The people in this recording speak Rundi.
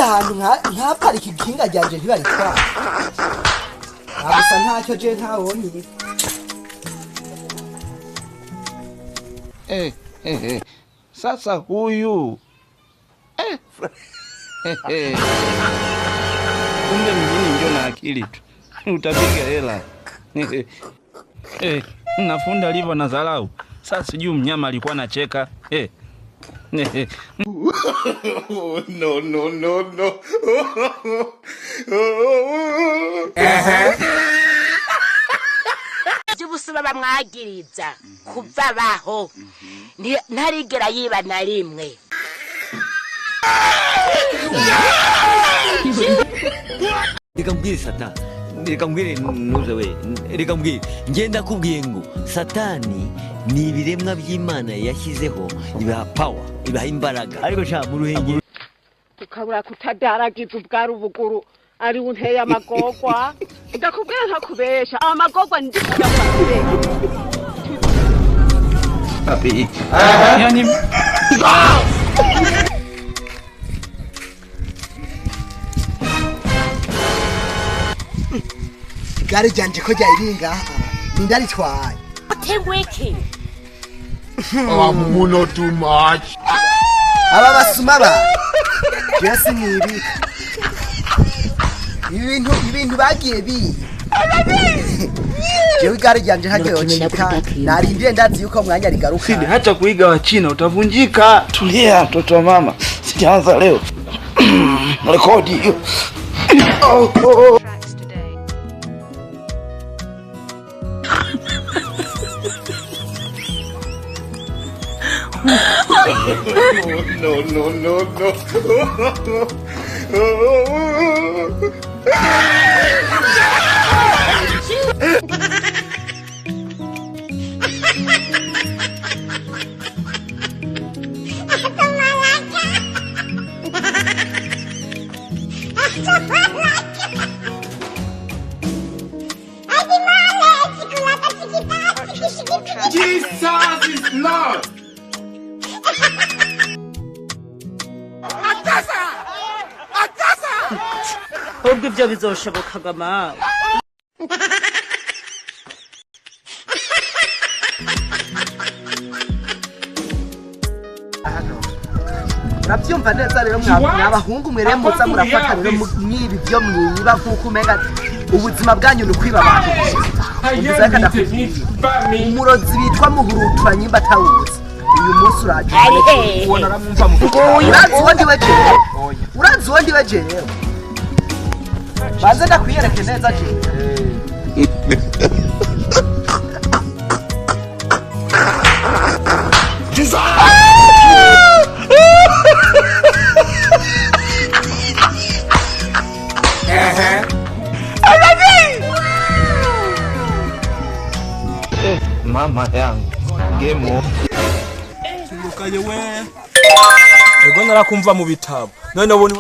ahantu nka pariki ikinga ryanje ntibaritwara agusa ntacyo je ntabonye. Sasa huyu kumbe mjini ndio na akili tu utapiga hela. Nafunda alivyo na dharau. Sasa sijui mnyama alikuwa anacheka. No. Jibusaba bamwagiriza kuva baho ntarigera yiba na rimwe. Nikambwira Satani, nikambwira nuze we, nikambwira ngenda kubwiye ngo Satani ni ibiremwa by'Imana yashyizeho ibaha power, ibaha imbaraga, ariko sha mu ruhenge ukabura kutadaragiza ubwari ubuguru ari unteye amagogwa ndakubwira ntakubesha amagogwa ndikujya kwakure papi yani igare ryanje ko ryayiringa nindari twaye Tengweki Muno too much. aba basuma ba Jesse nibi ibintu bagiye bi jewe igare ryanje hagiye chika narindire ndazi yuko mwanya rigaruka. Sidi hata kuiga wa China utavunjika. Tulia mtoto wa mama. Sijaanza leo. Rekodi hiyo. No. Jesus is Lord. ubwo ibyo bizoshoboka gama Nabyumva neza rero mwabahungu mweremutsa murafata rero mwibi byo mwiba kuko umega ubuzima bwanyu n'ukwiba abantu. Ubuzaka ndakubwira umurozi bitwa muhurutura nyimba tawuzi uyu munsi uraje ubona ramumva mu urazi wondi weje rero baze ndakwiyereke neza je Mama yangu game Turukaye we ego narakumva mu bitabo none ubone